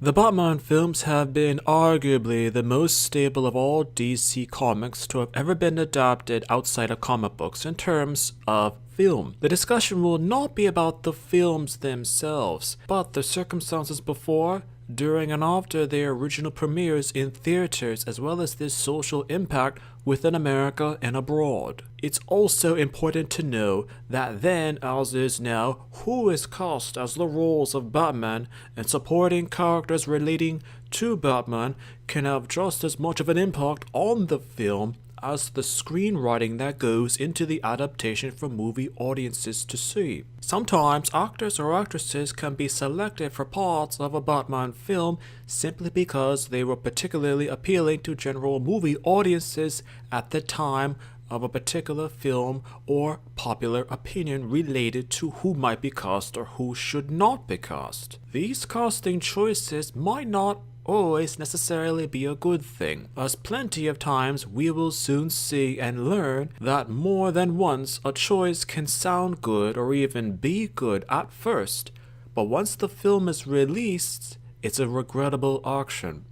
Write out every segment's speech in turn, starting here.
The Batman films have been arguably the most stable of all DC comics to have ever been adapted outside of comic books in terms of film. The discussion will not be about the films themselves, but the circumstances before, during and after their original premieres in theaters, as well as their social impact within America and abroad. It's also important to know that then, as is now, who is cast as the roles of Batman and supporting characters relating to Batman can have just as much of an impact on the film as the screenwriting that goes into the adaptation for movie audiences to see. Sometimes actors or actresses can be selected for parts of a Batman film simply because they were particularly appealing to general movie audiences at the time of a particular film or popular opinion related to who might be cast or who should not be cast. These casting choices might not always necessarily be a good thing, as plenty of times we will soon see and learn that more than once a choice can sound good or even be good at first, but once the film is released, it's a regrettable action.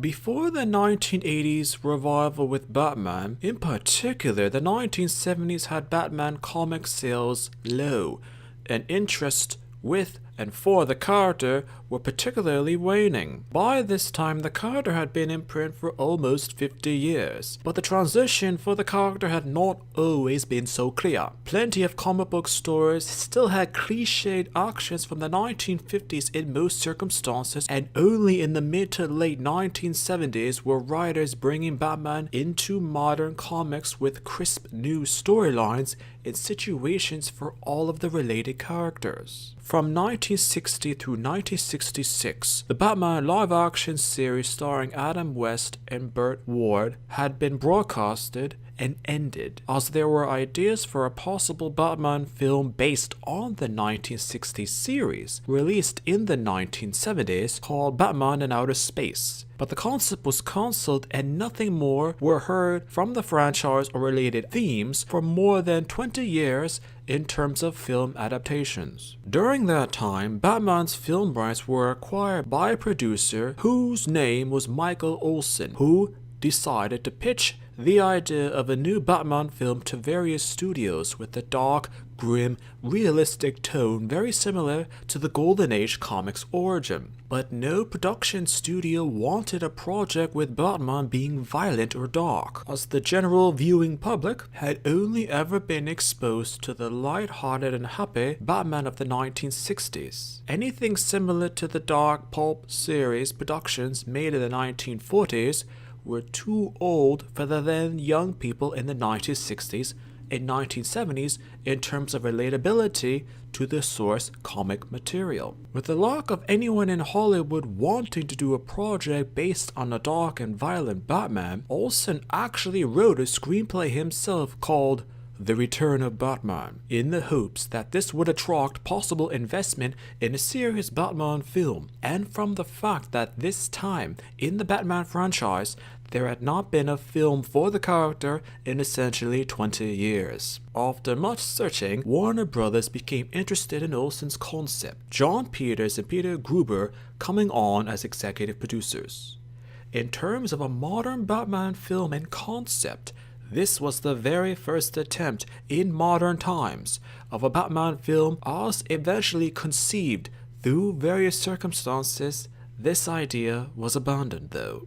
Before the 1980s revival with Batman, in particular the 1970s had Batman comic sales low, and interest with and for the character were particularly waning. By this time, the character had been in print for almost 50 years, but the transition for the character had not always been so clear. Plenty of comic book stories still had cliched actions from the 1950s in most circumstances, and only in the mid to late 1970s were writers bringing Batman into modern comics with crisp new storylines and situations for all of the related characters. From 1960 through 1966, the Batman live-action series starring Adam West and Burt Ward had been broadcasted and ended, as there were ideas for a possible Batman film based on the 1960s series, released in the 1970s, called Batman in Outer Space. But the concept was cancelled and nothing more were heard from the franchise or related themes for more than 20 years in terms of film adaptations. During that time, Batman's film rights were acquired by a producer whose name was Michael Olsen, who decided to pitch the idea of a new Batman film to various studios with a dark, grim, realistic tone very similar to the Golden Age comics origin. But no production studio wanted a project with Batman being violent or dark, as the general viewing public had only ever been exposed to the light-hearted and happy Batman of the 1960s. Anything similar to the dark pulp series productions made in the 1940s were too old for the then young people in the 1960s and 1970s in terms of relatability to the source comic material. With the lack of anyone in Hollywood wanting to do a project based on a dark and violent Batman, Olsen actually wrote a screenplay himself called The Return of Batman, in the hopes that this would attract possible investment in a serious Batman film, and from the fact that this time in the Batman franchise there had not been a film for the character in essentially 20 years. After much searching, Warner Brothers became interested in Olsen's concept, John Peters and Peter Gruber coming on as executive producers. In terms of a modern Batman film and concept, this was the very first attempt in modern times of a Batman film as eventually conceived. Through various circumstances, this idea was abandoned though.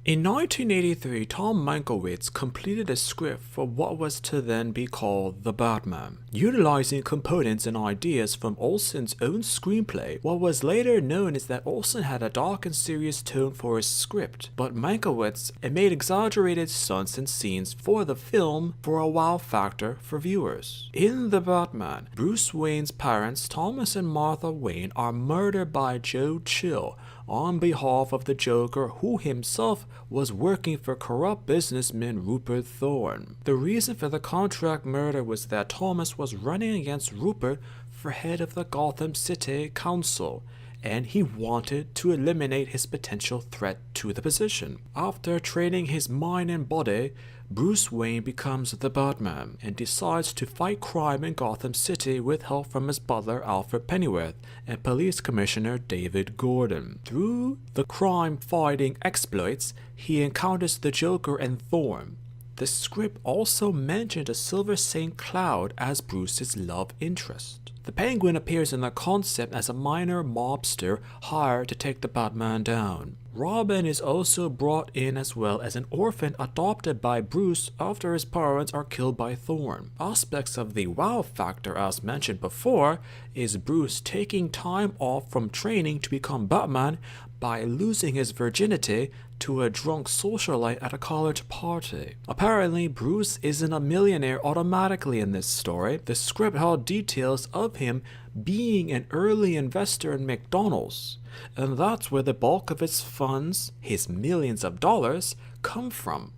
In 1983, Tom Mankiewicz completed a script for what was to then be called The Batman, utilizing components and ideas from Olsen's own screenplay. What was later known is that Olsen had a dark and serious tone for his script, but Mankiewicz made exaggerated stunts and scenes for the film for a wow factor for viewers. In The Batman, Bruce Wayne's parents, Thomas and Martha Wayne, are murdered by Joe Chill on behalf of the Joker, who himself was working for corrupt businessman Rupert Thorne. The reason for the contract murder was that Thomas was running against Rupert for head of the Gotham City Council, and he wanted to eliminate his potential threat to the position. After training his mind and body, Bruce Wayne becomes the Batman and decides to fight crime in Gotham City with help from his butler Alfred Pennyworth and police commissioner David Gordon. Through the crime-fighting exploits, he encounters the Joker and Thorn. The script also mentioned a Silver St. Cloud as Bruce's love interest. The Penguin appears in the concept as a minor mobster hired to take the Batman down. Robin is also brought in as well as an orphan adopted by Bruce after his parents are killed by Thorn. Aspects of the wow factor as mentioned before is Bruce taking time off from training to become Batman by losing his virginity to a drunk socialite at a college party. Apparently, Bruce isn't a millionaire automatically in this story. The script held details of him being an early investor in McDonald's, and that's where the bulk of his funds, his millions of dollars, come from.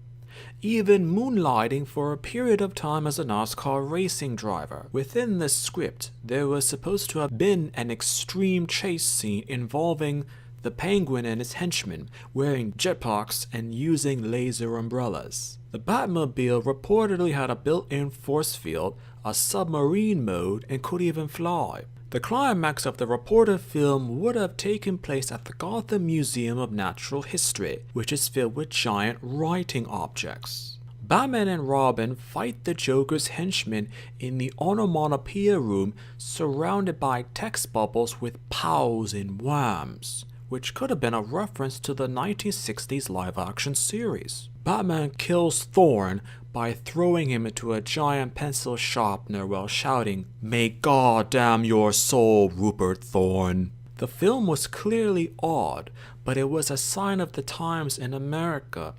Even moonlighting for a period of time as a NASCAR racing driver. Within the script, there was supposed to have been an extreme chase scene involving the Penguin and his henchmen wearing jetpacks and using laser umbrellas. The Batmobile reportedly had a built-in force field, a submarine mode, and could even fly. The climax of the reported film would have taken place at the Gotham Museum of Natural History, which is filled with giant writing objects. Batman and Robin fight the Joker's henchmen in the onomatopoeia room surrounded by text bubbles with pows and whams, which could have been a reference to the 1960s live-action series. Batman kills Thorn by throwing him into a giant pencil sharpener while shouting, "May God damn your soul, Rupert Thorne." The film was clearly odd, but it was a sign of the times in America,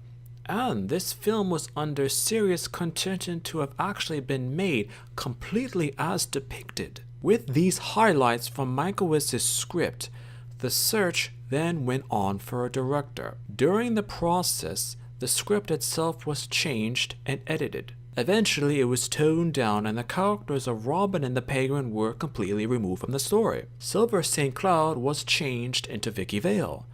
and this film was under serious contention to have actually been made completely as depicted. With these highlights from Mankiewicz's script, the search then went on for a director. During the process, the script itself was changed and edited. Eventually, it was toned down and the characters of Robin and the Penguin were completely removed from the story. Silver St. Cloud was changed into Vicky Vale,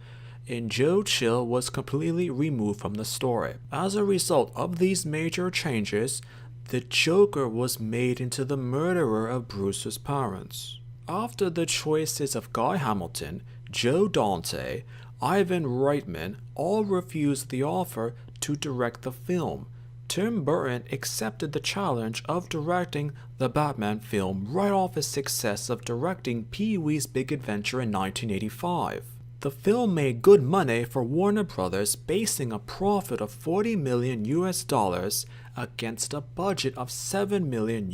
and Joe Chill was completely removed from the story. As a result of these major changes, the Joker was made into the murderer of Bruce's parents. After the choices of Guy Hamilton, Joe Dante, Ivan Reitman all refused the offer to direct the film, Tim Burton accepted the challenge of directing the Batman film right off his success of directing Pee-wee's Big Adventure in 1985. The film made good money for Warner Brothers, basing a profit of $40 million against a budget of $7 million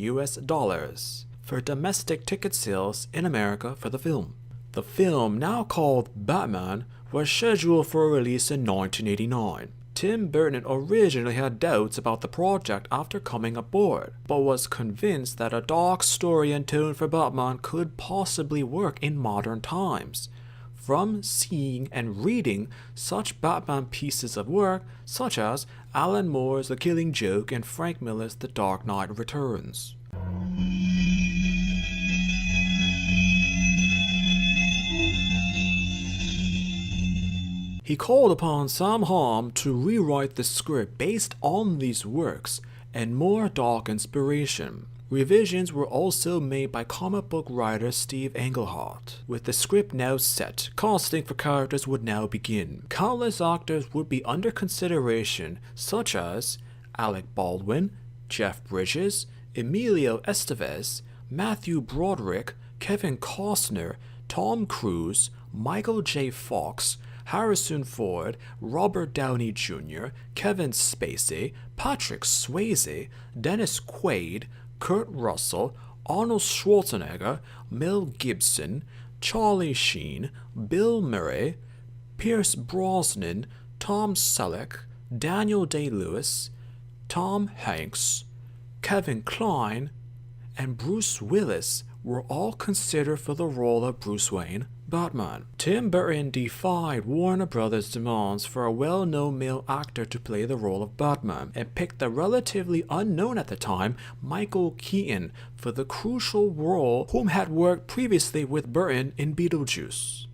for domestic ticket sales in America for the film. The film, now called Batman, was scheduled for release in 1989. Tim Burton originally had doubts about the project after coming aboard, but was convinced that a dark story and tone for Batman could possibly work in modern times. From seeing and reading such Batman pieces of work, such as Alan Moore's The Killing Joke and Frank Miller's The Dark Knight Returns. He called upon Sam Hamm to rewrite the script based on these works and more dark inspiration. Revisions were also made by comic book writer Steve Englehart. With the script now set, casting for characters would now begin. Countless actors would be under consideration, such as Alec Baldwin, Jeff Bridges, Emilio Estevez, Matthew Broderick, Kevin Costner, Tom Cruise, Michael J. Fox, Harrison Ford, Robert Downey Jr., Kevin Spacey, Patrick Swayze, Dennis Quaid, Kurt Russell, Arnold Schwarzenegger, Mel Gibson, Charlie Sheen, Bill Murray, Pierce Brosnan, Tom Selleck, Daniel Day-Lewis, Tom Hanks, Kevin Kline, and Bruce Willis were all considered for the role of Bruce Wayne, Batman. Tim Burton defied Warner Brothers' demands for a well-known male actor to play the role of Batman and picked the relatively unknown at the time Michael Keaton for the crucial role, whom had worked previously with Burton in Beetlejuice.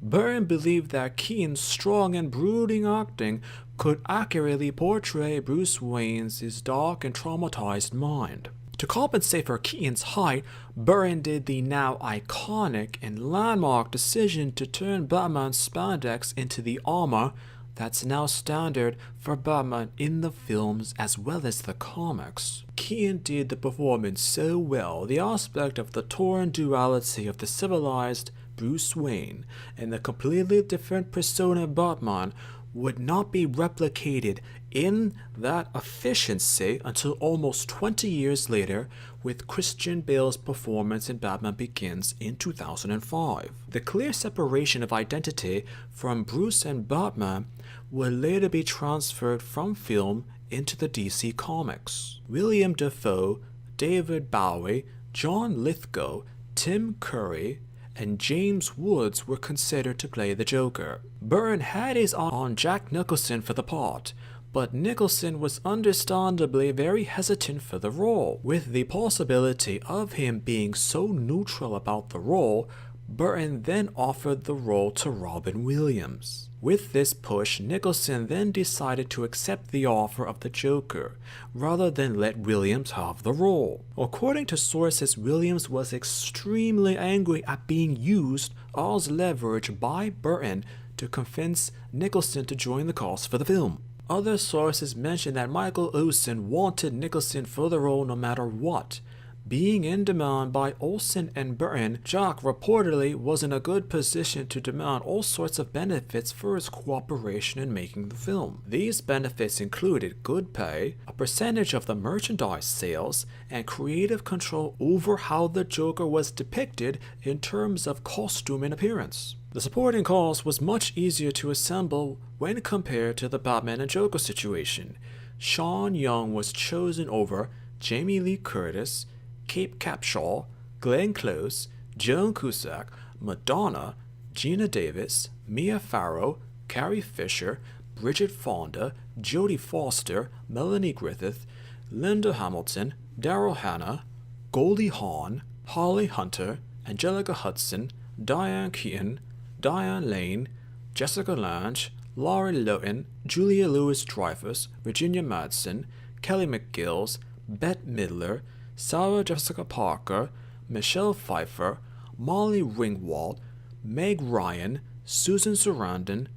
Burton believed that Keaton's strong and brooding acting could accurately portray Bruce Wayne's dark and traumatized mind. To compensate for Keaton's height, Burton did the now iconic and landmark decision to turn Batman's spandex into the armor that's now standard for Batman in the films as well as the comics. Keaton did the performance so well, the aspect of the torn duality of the civilized Bruce Wayne and the completely different persona Batman would not be replicated in that efficiency until almost 20 years later with Christian Bale's performance in Batman Begins in 2005. The clear separation of identity from Bruce and Batman would later be transferred from film into the DC Comics. William Dafoe, David Bowie, John Lithgow, Tim Curry, and James Woods were considered to play the Joker. Burton had his eye on Jack Nicholson for the part, but Nicholson was understandably very hesitant for the role. With the possibility of him being so neutral about the role, Burton then offered the role to Robin Williams. With this push, Nicholson then decided to accept the offer of the Joker, rather than let Williams have the role. According to sources, Williams was extremely angry at being used as leverage by Burton to convince Nicholson to join the cast for the film. Other sources mention that Michael Olsen wanted Nicholson for the role no matter what. Being in demand by Olsen and Burton, Jack reportedly was in a good position to demand all sorts of benefits for his cooperation in making the film. These benefits included good pay, a percentage of the merchandise sales, and creative control over how the Joker was depicted in terms of costume and appearance. The supporting cast was much easier to assemble when compared to the Batman and Joker situation. Sean Young was chosen over Jamie Lee Curtis, Kate Capshaw, Glenn Close, Joan Cusack, Madonna, Gina Davis, Mia Farrow, Carrie Fisher, Bridget Fonda, Jodie Foster, Melanie Griffith, Linda Hamilton, Daryl Hannah, Goldie Hawn, Holly Hunter, Angelica Hudson, Diane Keaton, Diane Lane, Jessica Lange, Laurie Lohan, Julia Louis-Dreyfus, Virginia Madsen, Kelly McGillis, Bette Midler, Sarah Jessica Parker, Michelle Pfeiffer, Molly Ringwald, Meg Ryan, Susan Sarandon,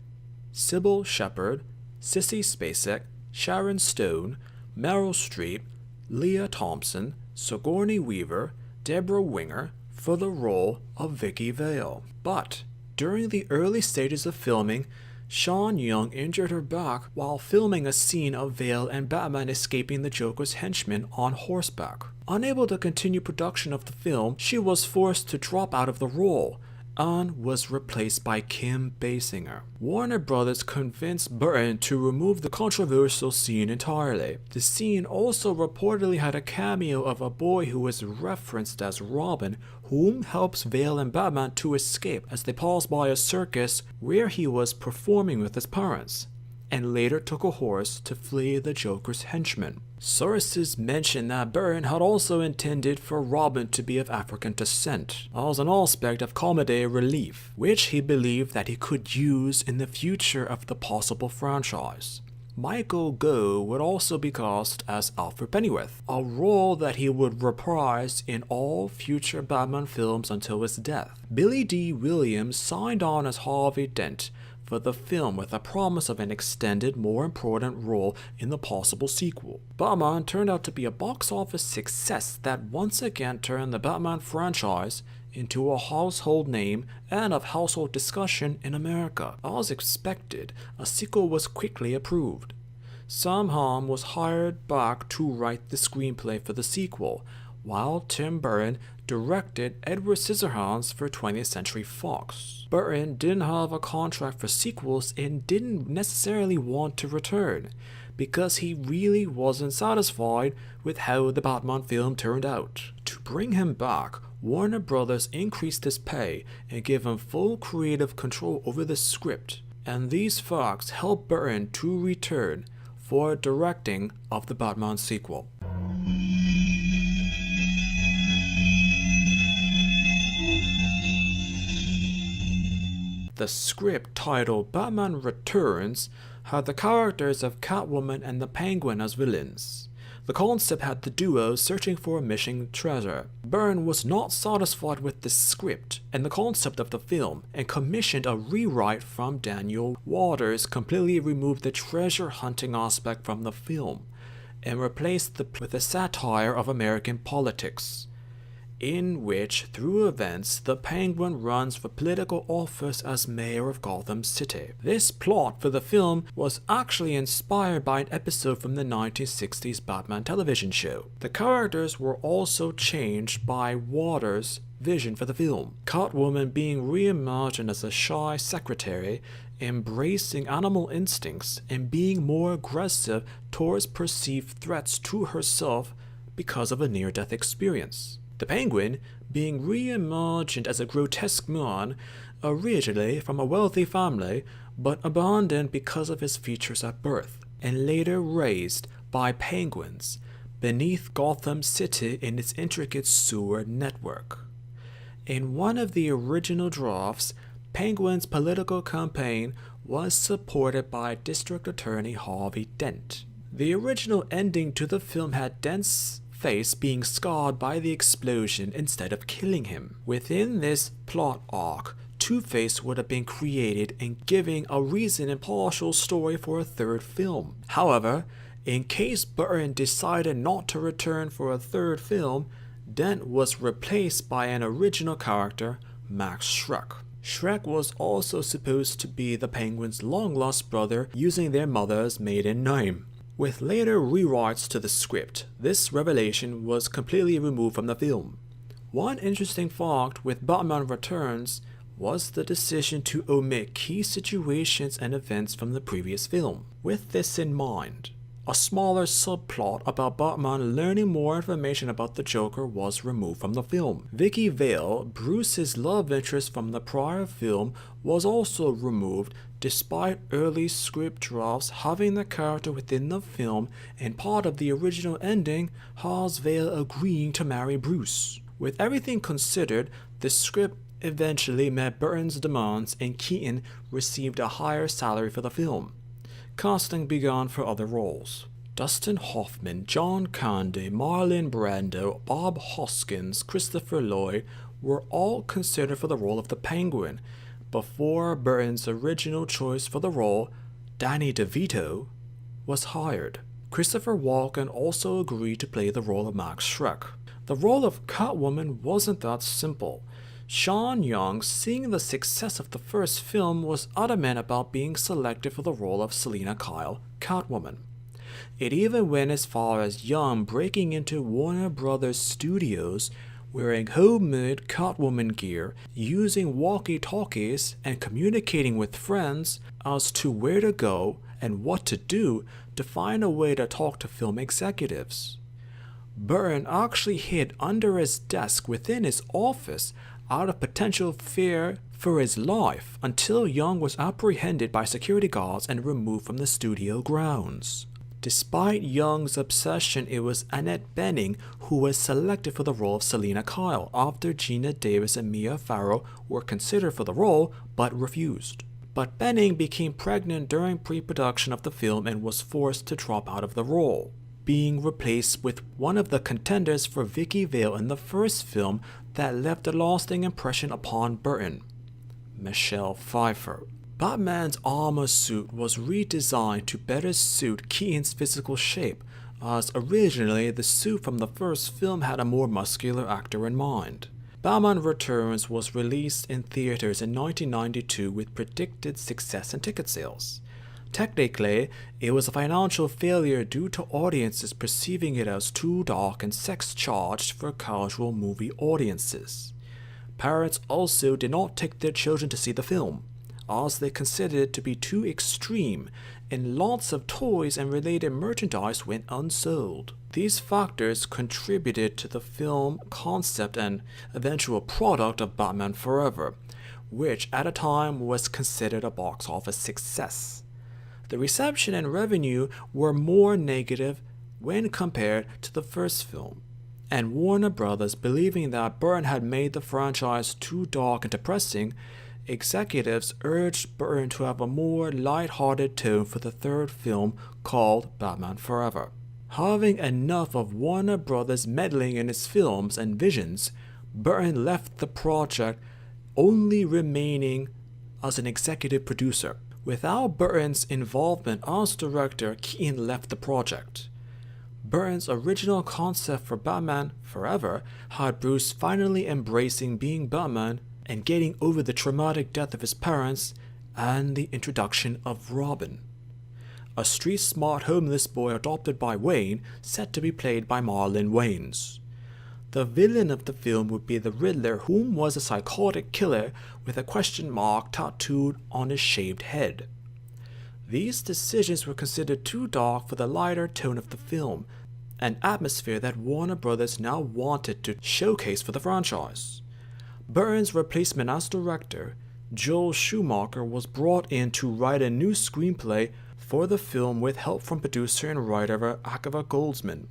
Sybil Shepherd, Sissy Spacek, Sharon Stone, Meryl Streep, Leah Thompson, Sigourney Weaver, Deborah Winger for the role of Vicky Vale. But during the early stages of filming, Sean Young injured her back while filming a scene of Vale and Batman escaping the Joker's henchmen on horseback. Unable to continue production of the film, she was forced to drop out of the role and was replaced by Kim Basinger. Warner Brothers convinced Burton to remove the controversial scene entirely. The scene also reportedly had a cameo of a boy who was referenced as Robin, whom helps Vale and Batman to escape as they pass by a circus where he was performing with his parents, and later took a horse to flee the Joker's henchmen. Sources mention that Burton had also intended for Robin to be of African descent, as an aspect of comedy relief, which he believed that he could use in the future of the possible franchise. Michael Gough would also be cast as Alfred Pennyworth, a role that he would reprise in all future Batman films until his death. Billy D. Williams signed on as Harvey Dent for the film with a promise of an extended, more important role in the possible sequel. Batman turned out to be a box office success that once again turned the Batman franchise into a household name and of household discussion in America. As expected, a sequel was quickly approved. Sam Hamm was hired back to write the screenplay for the sequel, while Tim Burton directed Edward Scissorhands for 20th Century Fox. Burton didn't have a contract for sequels and didn't necessarily want to return, because he really wasn't satisfied with how the Batman film turned out. To bring him back, Warner Brothers increased his pay and gave him full creative control over the script, and these facts helped Burton to return for directing of the Batman sequel. The script, titled Batman Returns, had the characters of Catwoman and the Penguin as villains. The concept had the duo searching for a missing treasure. Byrne was not satisfied with the script and the concept of the film and commissioned a rewrite from Daniel Waters, completely removed the treasure hunting aspect from the film and replaced it with a satire of American politics, in which, through events, the Penguin runs for political office as mayor of Gotham City. This plot for the film was actually inspired by an episode from the 1960s Batman television show. The characters were also changed by Waters' vision for the film, Catwoman being reimagined as a shy secretary, embracing animal instincts and being more aggressive towards perceived threats to herself because of a near-death experience. The Penguin being reimagined as a grotesque man, originally from a wealthy family, but abandoned because of his features at birth, and later raised by penguins beneath Gotham City in its intricate sewer network. In one of the original drafts, Penguin's political campaign was supported by District Attorney Harvey Dent. The original ending to the film had Dent's face being scarred by the explosion instead of killing him. Within this plot arc, Two-Face would have been created and giving a reasoned and partial story for a third film. However, in case Byrne decided not to return for a third film, Dent was replaced by an original character, Max Schreck. Schreck was also supposed to be the Penguin's long-lost brother, using their mother's maiden name. With later rewrites to the script, this revelation was completely removed from the film. One interesting fact with Batman Returns was the decision to omit key situations and events from the previous film. With this in mind, a smaller subplot about Batman learning more information about the Joker was removed from the film. Vicky Vale, Bruce's love interest from the prior film, was also removed, despite early script drafts having the character within the film, and part of the original ending has Vale agreeing to marry Bruce. With everything considered, the script eventually met Byrne's demands and Keaton received a higher salary for the film. Casting began for other roles. Dustin Hoffman, John Candy, Marlon Brando, Bob Hoskins, Christopher Lloyd were all considered for the role of the Penguin, before Byrne's original choice for the role, Danny DeVito, was hired. Christopher Walken also agreed to play the role of Max Schreck. The role of Catwoman wasn't that simple. Sean Young, seeing the success of the first film, was adamant about being selected for the role of Selina Kyle, Catwoman. It even went as far as Young breaking into Warner Brothers Studios, wearing homemade Catwoman gear, using walkie-talkies, and communicating with friends as to where to go and what to do to find a way to talk to film executives. Byrne actually hid under his desk within his office out of potential fear for his life until Young was apprehended by security guards and removed from the studio grounds. Despite Young's obsession, it was Annette Bening who was selected for the role of Selina Kyle after Gina Davis and Mia Farrow were considered for the role but refused. But Bening became pregnant during pre-production of the film and was forced to drop out of the role, being replaced with one of the contenders for Vicky Vale in the first film that left a lasting impression upon Byrne, Michelle Pfeiffer. Batman's armor suit was redesigned to better suit Keaton's physical shape, as originally the suit from the first film had a more muscular actor in mind. Batman Returns was released in theaters in 1992 with predicted success in ticket sales. Technically, it was a financial failure due to audiences perceiving it as too dark and sex-charged for casual movie audiences. Parents also did not take their children to see the film, as they considered it to be too extreme, and lots of toys and related merchandise went unsold. These factors contributed to the film concept and eventual product of Batman Forever, which at a time was considered a box office success. The reception and revenue were more negative when compared to the first film, and Warner Brothers, believing that Byrne had made the franchise too dark and depressing, executives urged Burton to have a more light-hearted tone for the third film called Batman Forever. Having enough of Warner Brothers meddling in his films and visions, Burton left the project, only remaining as an executive producer. Without Burton's involvement as director, Keaton left the project. Burton's original concept for Batman Forever had Bruce finally embracing being Batman and getting over the traumatic death of his parents and the introduction of Robin, a street-smart homeless boy adopted by Wayne, set to be played by Marlon Wayans. The villain of the film would be the Riddler, whom was a psychotic killer with a question mark tattooed on his shaved head. These decisions were considered too dark for the lighter tone of the film, an atmosphere that Warner Brothers now wanted to showcase for the franchise. Burton's replacement as director, Joel Schumacher, was brought in to write a new screenplay for the film with help from producer and writer Akiva Goldsman.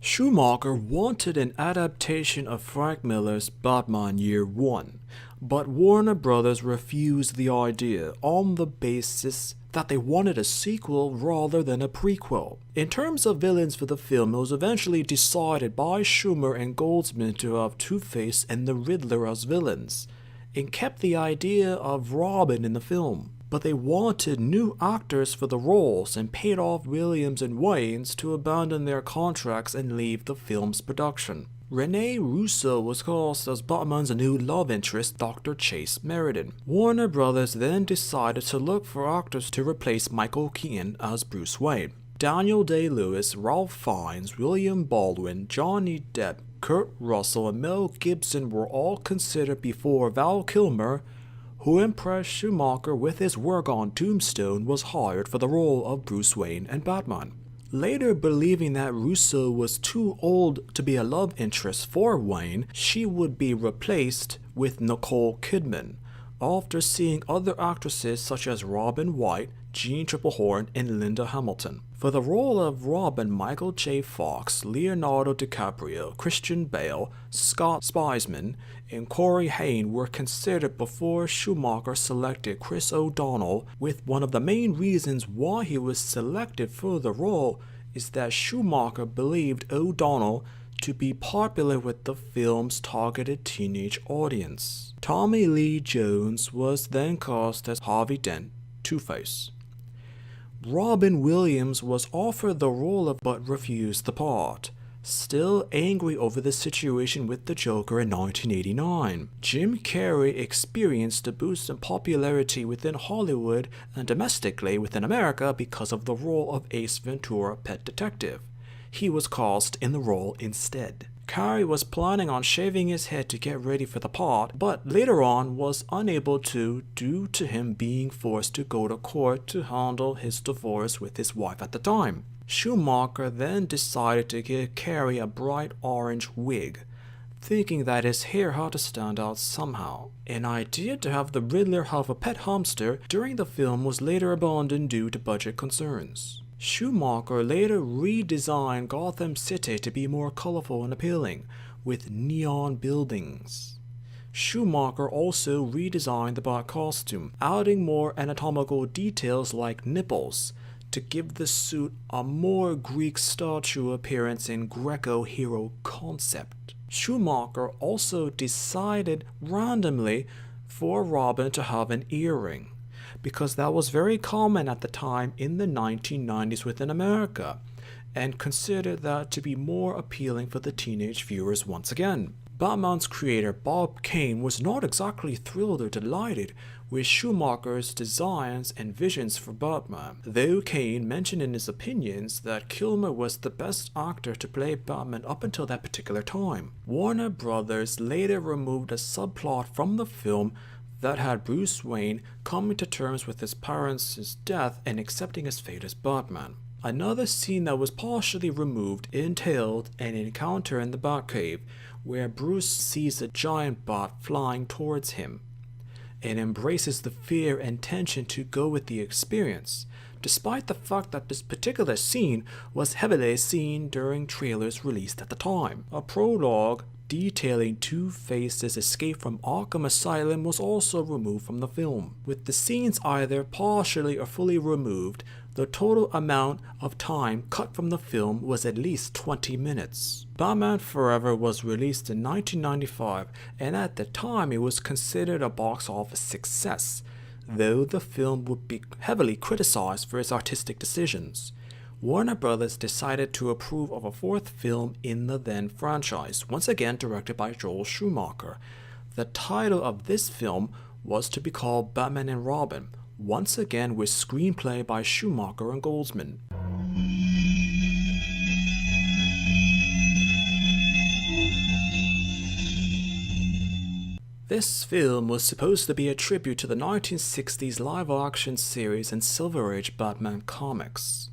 Schumacher wanted an adaptation of Frank Miller's Batman Year One, but Warner Brothers refused the idea on the basis that they wanted a sequel rather than a prequel. In terms of villains for the film, it was eventually decided by Schumacher and Goldsman to have Two-Face and the Riddler as villains, and kept the idea of Robin in the film. But they wanted new actors for the roles and paid off Williams and Wayans to abandon their contracts and leave the film's production. Rene Russo was cast as Batman's new love interest, Dr. Chase Meriden. Warner Brothers then decided to look for actors to replace Michael Keaton as Bruce Wayne. Daniel Day-Lewis, Ralph Fiennes, William Baldwin, Johnny Depp, Kurt Russell, and Mel Gibson were all considered before Val Kilmer, who impressed Schumacher with his work on Tombstone, was hired for the role of Bruce Wayne and Batman. Later, believing that Russo was too old to be a love interest for Wayne, she would be replaced with Nicole Kidman, after seeing other actresses such as Robin White, Jean Triplehorn, and Linda Hamilton. For the role of Robin, Michael J. Fox, Leonardo DiCaprio, Christian Bale, Scott Speisman, and Corey Haim were considered before Schumacher selected Chris O'Donnell, with one of the main reasons why he was selected for the role is that Schumacher believed O'Donnell to be popular with the film's targeted teenage audience. Tommy Lee Jones was then cast as Harvey Dent, Two-Face. Robin Williams was offered the role but refused the part, still angry over the situation with the Joker in 1989. Jim Carrey experienced a boost in popularity within Hollywood and domestically within America because of the role of Ace Ventura: Pet Detective. He was cast in the role instead. Carrey was planning on shaving his head to get ready for the part, but later on was unable to due to him being forced to go to court to handle his divorce with his wife at the time. Schumacher then decided to give Carrey a bright orange wig, thinking that his hair had to stand out somehow. An idea to have the Riddler have a pet hamster during the film was later abandoned due to budget concerns. Schumacher later redesigned Gotham City to be more colorful and appealing, with neon buildings. Schumacher also redesigned the Bat costume, adding more anatomical details like nipples to give the suit a more Greek statue appearance and Greco hero concept. Schumacher also decided randomly for Robin to have an earring, because that was very common at the time in the 1990s within America, and considered that to be more appealing for the teenage viewers once again. Batman's creator Bob Kane was not exactly thrilled or delighted with Schumacher's designs and visions for Batman, though Kane mentioned in his opinions that Kilmer was the best actor to play Batman up until that particular time. Warner Brothers later removed a subplot from the film that had Bruce Wayne coming to terms with his parents' death and accepting his fate as Batman. Another scene that was partially removed entailed an encounter in the Batcave where Bruce sees a giant bat flying towards him and embraces the fear and tension to go with the experience, despite the fact that this particular scene was heavily seen during trailers released at the time. A prologue detailing Two-Face's escape from Arkham Asylum was also removed from the film. With the scenes either partially or fully removed, the total amount of time cut from the film was at least 20 minutes. Batman Forever was released in 1995, and at the time it was considered a box office success, though the film would be heavily criticized for its artistic decisions. Warner Brothers decided to approve of a fourth film in the then franchise, once again directed by Joel Schumacher. The title of this film was to be called Batman and Robin, once again with screenplay by Schumacher and Goldsman. This film was supposed to be a tribute to the 1960s live-action series and Silver Age Batman comics.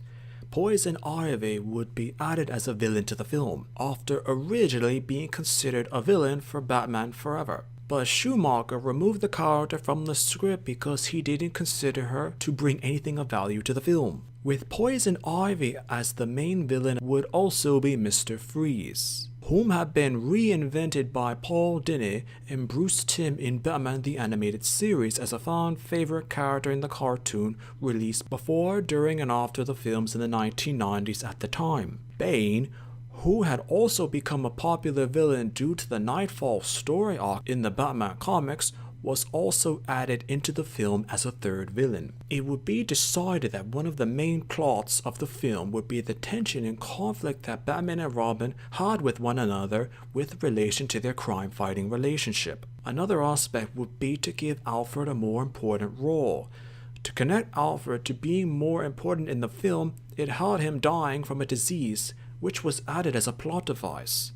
Poison Ivy would be added as a villain to the film, after originally being considered a villain for Batman Forever. But Schumacher removed the character from the script because he didn't consider her to bring anything of value to the film. With Poison Ivy as the main villain would also be Mr. Freeze, whom had been reinvented by Paul Dini and Bruce Timm in Batman the Animated Series as a fan favorite character in the cartoon released before, during, and after the films in the 1990s at the time. Bane, who had also become a popular villain due to the Nightfall story arc in the Batman comics, was also added into the film as a third villain. It would be decided that one of the main plots of the film would be the tension and conflict that Batman and Robin had with one another with relation to their crime-fighting relationship. Another aspect would be to give Alfred a more important role. To connect Alfred to being more important in the film, it had him dying from a disease, which was added as a plot device,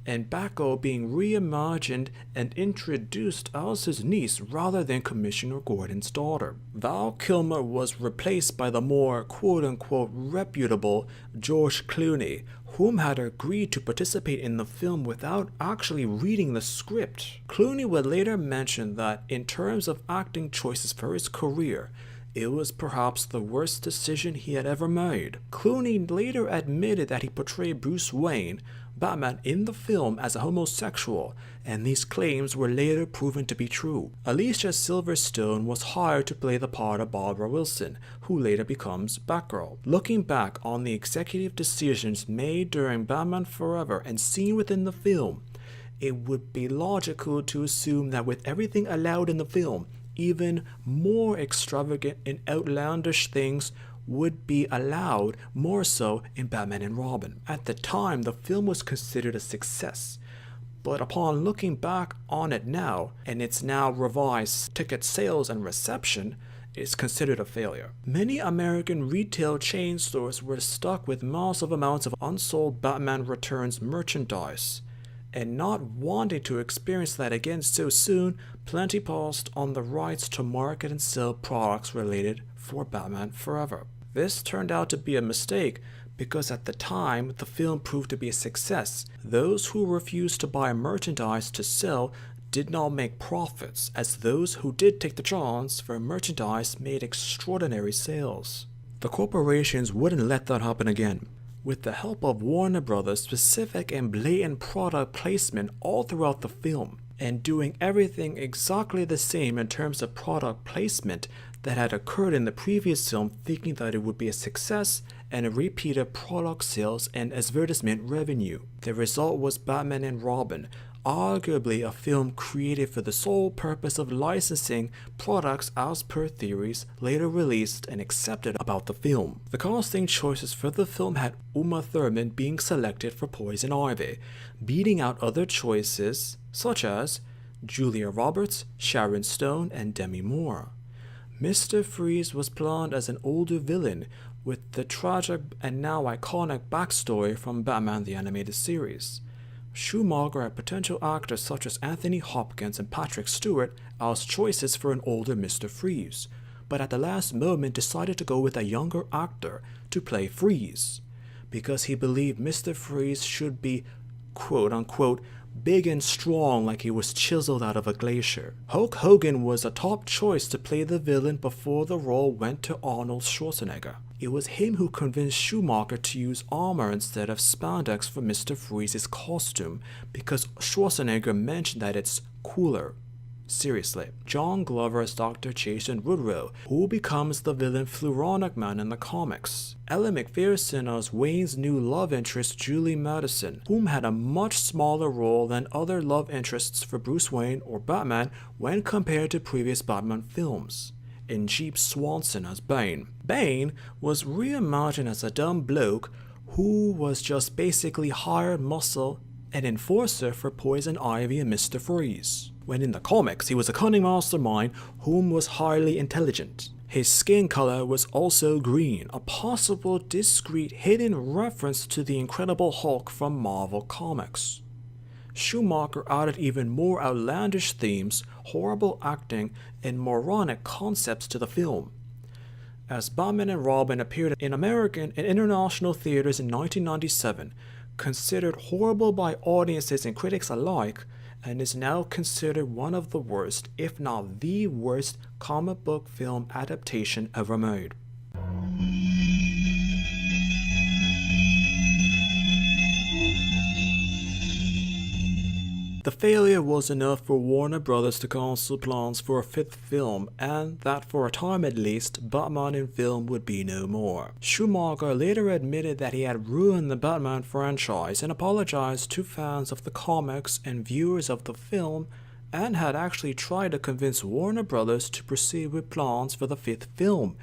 and Batgirl being reimagined and introduced as his niece rather than Commissioner Gordon's daughter. Val Kilmer was replaced by the more quote-unquote reputable George Clooney, whom had agreed to participate in the film without actually reading the script. Clooney would later mention that in terms of acting choices for his career, it was perhaps the worst decision he had ever made. Clooney later admitted that he portrayed Bruce Wayne, Batman, in the film as a homosexual, and these claims were later proven to be true. Alicia Silverstone was hired to play the part of Barbara Wilson, who later becomes Batgirl. Looking back on the executive decisions made during Batman Forever and seen within the film, it would be logical to assume that with everything allowed in the film, even more extravagant and outlandish things would be allowed, more so in Batman and Robin. At the time, the film was considered a success, but upon looking back on it now, and its now revised ticket sales and reception, it's considered a failure. Many American retail chain stores were stuck with massive amounts of unsold Batman Returns merchandise, and not wanting to experience that again so soon, plenty paused on the rights to market and sell products related for Batman Forever. This turned out to be a mistake because at the time the film proved to be a success. Those who refused to buy merchandise to sell did not make profits, as those who did take the chance for merchandise made extraordinary sales. The corporations wouldn't let that happen again. With the help of Warner Brothers' specific and blatant product placement all throughout the film, and doing everything exactly the same in terms of product placement that had occurred in the previous film, thinking that it would be a success and a repeat of product sales and advertisement revenue. The result was Batman and Robin, arguably a film created for the sole purpose of licensing products as per theories later released and accepted about the film. The casting choices for the film had Uma Thurman being selected for Poison Ivy, beating out other choices such as Julia Roberts, Sharon Stone, and Demi Moore. Mr. Freeze was planned as an older villain with the tragic and now iconic backstory from Batman the Animated Series. Schumacher had potential actors such as Anthony Hopkins and Patrick Stewart as choices for an older Mr. Freeze, but at the last moment decided to go with a younger actor to play Freeze, because he believed Mr. Freeze should be quote-unquote big and strong like he was chiseled out of a glacier. Hulk Hogan was a top choice to play the villain before the role went to Arnold Schwarzenegger. It was him who convinced Schumacher to use armor instead of spandex for Mr. Freeze's costume because Schwarzenegger mentioned that it's cooler. Seriously. John Glover as Dr. Jason Woodrow, who becomes the villain Fluronic Man in the comics. Ellen McPherson as Wayne's new love interest Julie Madison, whom had a much smaller role than other love interests for Bruce Wayne or Batman when compared to previous Batman films. And Jeep Swanson as Bane. Bane was reimagined as a dumb bloke who was just basically hired muscle and enforcer for Poison Ivy and Mr. Freeze. When in the comics, he was a cunning mastermind whom was highly intelligent. His skin color was also green, a possible discreet hidden reference to the Incredible Hulk from Marvel Comics. Schumacher added even more outlandish themes, horrible acting, and moronic concepts to the film. As Batman and Robin appeared in American and international theaters in 1997, considered horrible by audiences and critics alike, and is now considered one of the worst, if not the worst, comic book film adaptation ever made. The failure was enough for Warner Brothers to cancel plans for a fifth film, and that for a time at least, Batman in film would be no more. Schumacher later admitted that he had ruined the Batman franchise and apologized to fans of the comics and viewers of the film, and had actually tried to convince Warner Brothers to proceed with plans for the fifth film,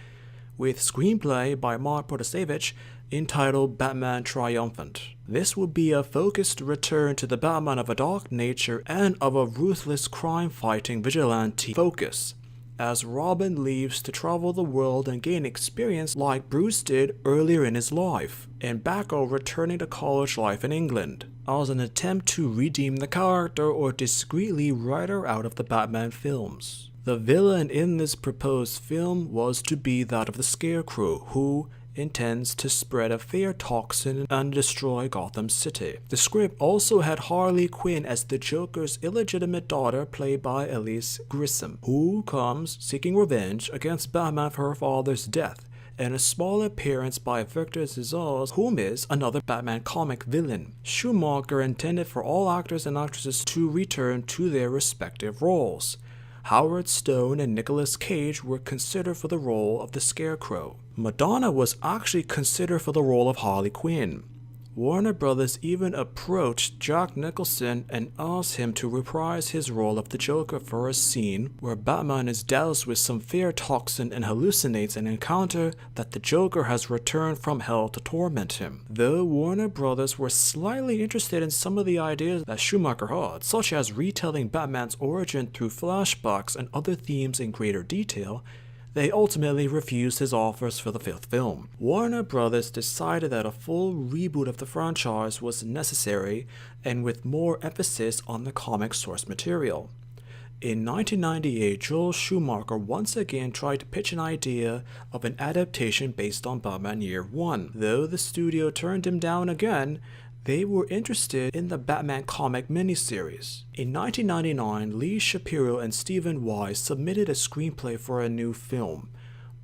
with screenplay by Mark Protasiewicz entitled Batman Triumphant. This would be a focused return to the Batman of a dark nature and of a ruthless crime-fighting vigilante focus, as Robin leaves to travel the world and gain experience like Bruce did earlier in his life, and Batgirl returning to college life in England, as an attempt to redeem the character or discreetly write her out of the Batman films. The villain in this proposed film was to be that of the Scarecrow, who intends to spread a fear toxin and destroy Gotham City. The script also had Harley Quinn as the Joker's illegitimate daughter, played by Elise Grissom, who comes seeking revenge against Batman for her father's death, and a small appearance by Victor Zsasz, whom is another Batman comic villain. Schumacher intended for all actors and actresses to return to their respective roles. Howard Stone and Nicolas Cage were considered for the role of the Scarecrow. Madonna was actually considered for the role of Harley Quinn. Warner Brothers even approached Jack Nicholson and asked him to reprise his role of the Joker for a scene where Batman is doused with some fear toxin and hallucinates an encounter that the Joker has returned from hell to torment him. Though Warner Brothers were slightly interested in some of the ideas that Schumacher had, such as retelling Batman's origin through flashbacks and other themes in greater detail, they ultimately refused his offers for the fifth film. Warner Brothers decided that a full reboot of the franchise was necessary, and with more emphasis on the comic source material. In 1998, Joel Schumacher once again tried to pitch an idea of an adaptation based on Batman Year One. Though the studio turned him down again, they were interested in the Batman comic miniseries. In 1999, Lee Shapiro and Stephen Wise submitted a screenplay for a new film,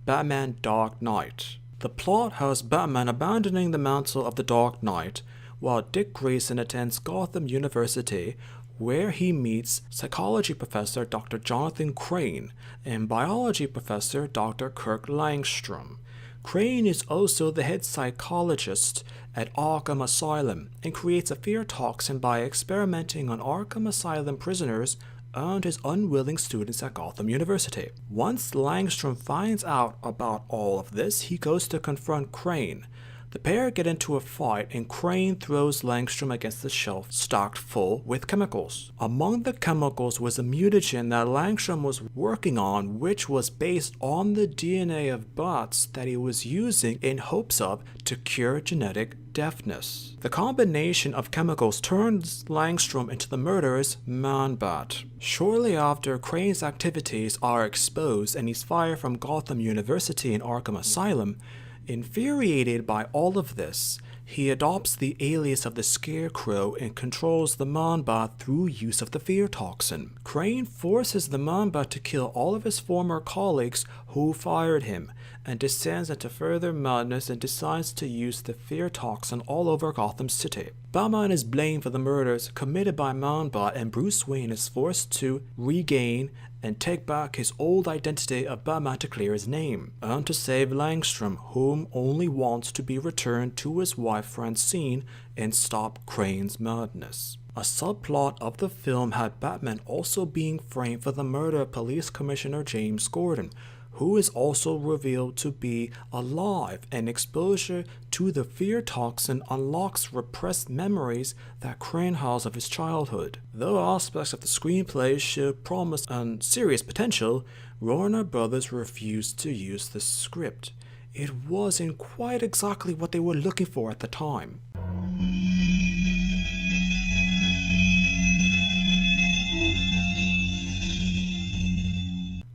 Batman Dark Knight. The plot has Batman abandoning the mantle of the Dark Knight, while Dick Grayson attends Gotham University, where he meets psychology professor Dr. Jonathan Crane and biology professor Dr. Kirk Langstrom. Crane is also the head psychologist at Arkham Asylum and creates a fear toxin by experimenting on Arkham Asylum prisoners and his unwilling students at Gotham University. Once Langstrom finds out about all of this, he goes to confront Crane. The pair get into a fight and Crane throws Langstrom against the shelf stocked full with chemicals. Among the chemicals was a mutagen that Langstrom was working on, which was based on the DNA of bats that he was using in hopes of to cure genetic deafness. The combination of chemicals turns Langstrom into the murderous Man-Bat. Shortly after, Crane's activities are exposed and he's fired from Gotham University and Arkham Asylum. Infuriated by all of this, he adopts the alias of the Scarecrow and controls the Mamba through use of the fear toxin. Crane forces the Mamba to kill all of his former colleagues who fired him, and descends into further madness and decides to use the fear toxin all over Gotham City. Batman is blamed for the murders committed by Mamba, and Bruce Wayne is forced to regain and take back his old identity of Batman to clear his name, and to save Langstrom, whom only wants to be returned to his wife Francine and stop Crane's madness. A subplot of the film had Batman also being framed for the murder of Police Commissioner James Gordon, who is also revealed to be alive, and exposure to the fear toxin unlocks repressed memories that Crane has of his childhood. Though aspects of the screenplay showed promise and serious potential, Warner Brothers refused to use the script. It wasn't quite exactly what they were looking for at the time.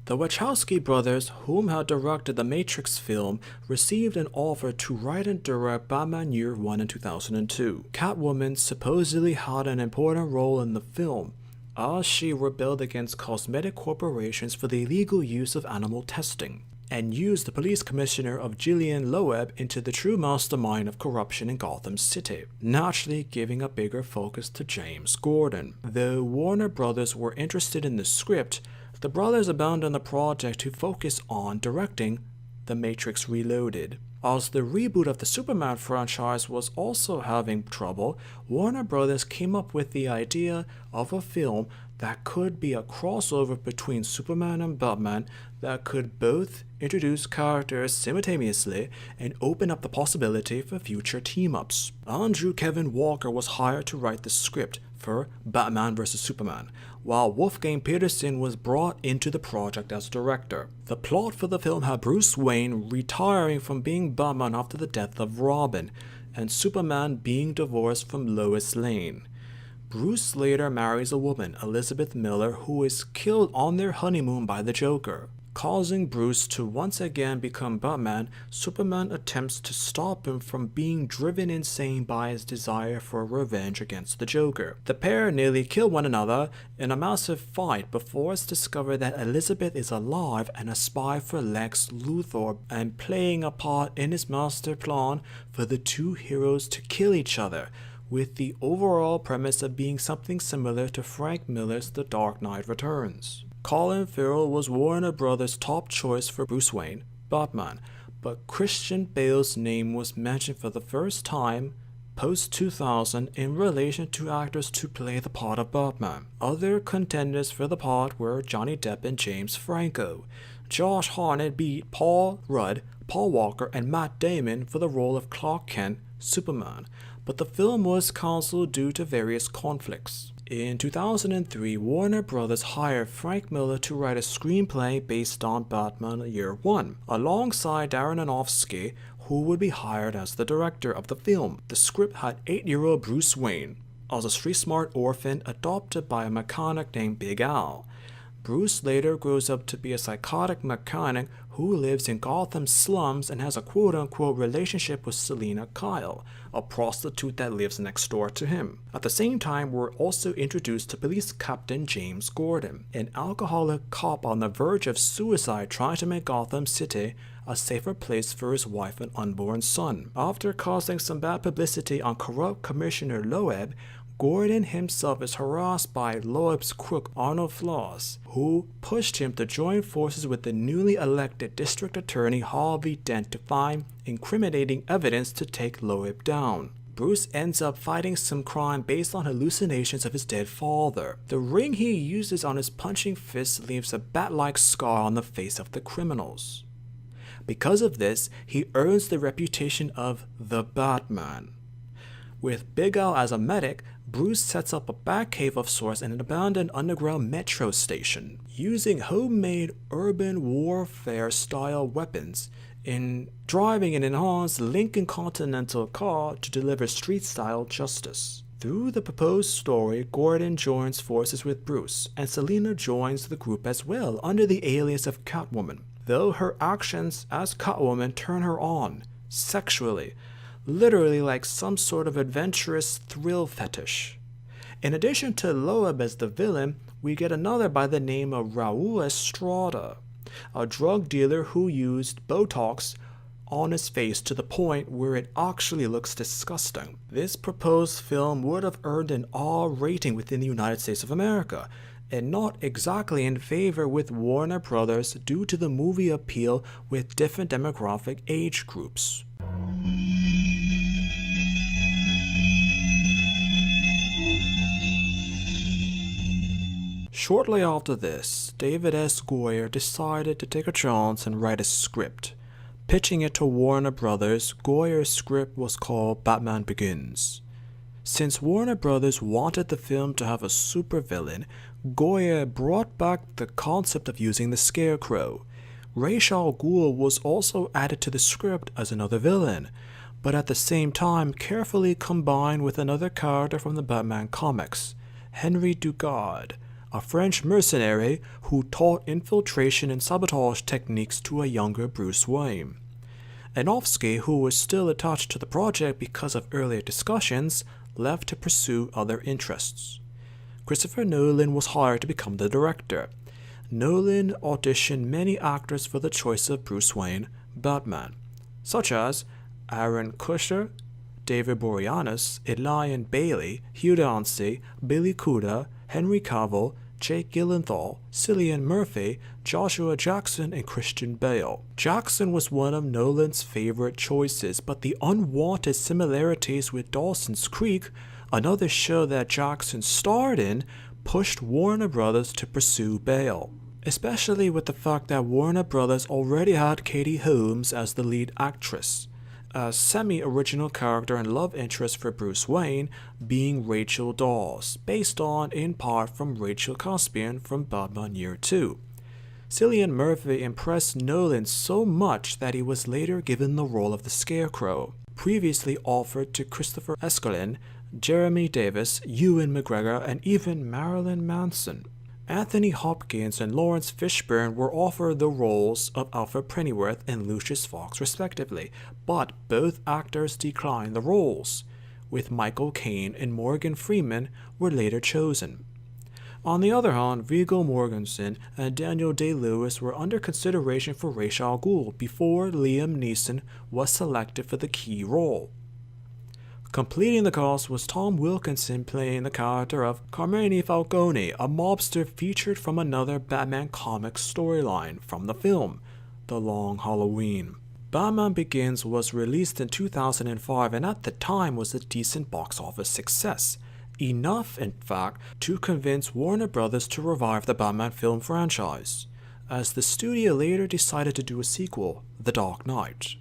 The Wachowski brothers, whom had directed the Matrix film, received an offer to write and direct Batman Year One in 2002. Catwoman supposedly had an important role in the film, as she rebelled against cosmetic corporations for the illegal use of animal testing, and used the police commissioner of Gillian Loeb into the true mastermind of corruption in Gotham City, naturally giving a bigger focus to James Gordon. Though Warner Brothers were interested in the script, the brothers abandoned the project to focus on directing The Matrix Reloaded. As the reboot of the Superman franchise was also having trouble, Warner Brothers came up with the idea of a film that could be a crossover between Superman and Batman that could both introduce characters simultaneously and open up the possibility for future team-ups. Andrew Kevin Walker was hired to write the script for Batman vs. Superman, while Wolfgang Peterson was brought into the project as director. The plot for the film had Bruce Wayne retiring from being Batman after the death of Robin, and Superman being divorced from Lois Lane. Bruce later marries a woman, Elizabeth Miller, who is killed on their honeymoon by the Joker. Causing Bruce to once again become Batman, Superman attempts to stop him from being driven insane by his desire for revenge against the Joker. The pair nearly kill one another in a massive fight before it's discovered that Elizabeth is alive and a spy for Lex Luthor, and playing a part in his master plan for the two heroes to kill each other, with the overall premise of being something similar to Frank Miller's The Dark Knight Returns. Colin Farrell was Warner Brothers' top choice for Bruce Wayne, Batman, but Christian Bale's name was mentioned for the first time post-2000 in relation to actors to play the part of Batman. Other contenders for the part were Johnny Depp and James Franco. Josh Hartnett beat Paul Rudd, Paul Walker, and Matt Damon for the role of Clark Kent, Superman, but the film was cancelled due to various conflicts. In 2003, Warner Brothers hired Frank Miller to write a screenplay based on Batman Year One, alongside Darren Aronofsky, who would be hired as the director of the film. The script had 8-year-old Bruce Wayne as a street-smart orphan adopted by a mechanic named Big Al. Bruce later grows up to be a psychotic mechanic who lives in Gotham's slums and has a quote-unquote relationship with Selina Kyle, a prostitute that lives next door to him. At the same time, we're also introduced to Police Captain James Gordon, an alcoholic cop on the verge of suicide trying to make Gotham City a safer place for his wife and unborn son. After causing some bad publicity on corrupt Commissioner Loeb, Gordon himself is harassed by Loeb's crook Arnold Floss, who pushed him to join forces with the newly elected District Attorney Harvey Dent to find incriminating evidence to take Loeb down. Bruce ends up fighting some crime based on hallucinations of his dead father. The ring he uses on his punching fist leaves a bat-like scar on the face of the criminals. Because of this, he earns the reputation of the Batman. With Big Al as a medic, Bruce sets up a Batcave of sorts in an abandoned underground metro station, using homemade urban warfare-style weapons in driving an enhanced Lincoln Continental car to deliver street-style justice. Through the proposed story, Gordon joins forces with Bruce, and Selina joins the group as well under the alias of Catwoman. Though her actions as Catwoman turn her on, sexually, literally like some sort of adventurous thrill fetish. In addition to Loeb as the villain, we get another by the name of Raul Estrada, a drug dealer who used Botox on his face to the point where it actually looks disgusting. This proposed film would have earned an R rating within the United States of America, and not exactly in favor with Warner Brothers due to the movie appeal with different demographic age groups. Shortly after this, David S. Goyer decided to take a chance and write a script. Pitching it to Warner Brothers, Goyer's script was called Batman Begins. Since Warner Brothers wanted the film to have a supervillain, Goyer brought back the concept of using the Scarecrow. Ra's al Ghul was also added to the script as another villain, but at the same time carefully combined with another character from the Batman comics, Henry Dugard, a French mercenary who taught infiltration and sabotage techniques to a younger Bruce Wayne. Aronofsky, who was still attached to the project because of earlier discussions, left to pursue other interests. Christopher Nolan was hired to become the director. Nolan auditioned many actors for the choice of Bruce Wayne, Batman, such as Aaron Kutcher, David Boreanaz, Elian Bailey, Hugh Dancy, Billy Crudup, Henry Cavill, Jake Gyllenhaal, Cillian Murphy, Joshua Jackson, and Christian Bale. Jackson was one of Nolan's favorite choices, but the unwanted similarities with Dawson's Creek, another show that Jackson starred in, pushed Warner Brothers to pursue Bale, especially with the fact that Warner Brothers already had Katie Holmes as the lead actress, a semi-original character and love interest for Bruce Wayne being Rachel Dawes, based on, in part, from Rachel Caspian from Batman Year 2. Cillian Murphy impressed Nolan so much that he was later given the role of the Scarecrow, previously offered to Christopher Escalin, Jeremy Davis, Ewan McGregor, and even Marilyn Manson. Anthony Hopkins and Lawrence Fishburne were offered the roles of Alfred Pennyworth and Lucius Fox respectively, but both actors declined the roles, with Michael Caine and Morgan Freeman were later chosen. On the other hand, Viggo Mortensen and Daniel Day-Lewis were under consideration for Ra's al Ghul before Liam Neeson was selected for the key role. Completing the cast was Tom Wilkinson playing the character of Carmine Falcone, a mobster featured from another Batman comics storyline from the film, The Long Halloween. Batman Begins was released in 2005 and at the time was a decent box office success. Enough, in fact, to convince Warner Brothers to revive the Batman film franchise, as the studio later decided to do a sequel, The Dark Knight.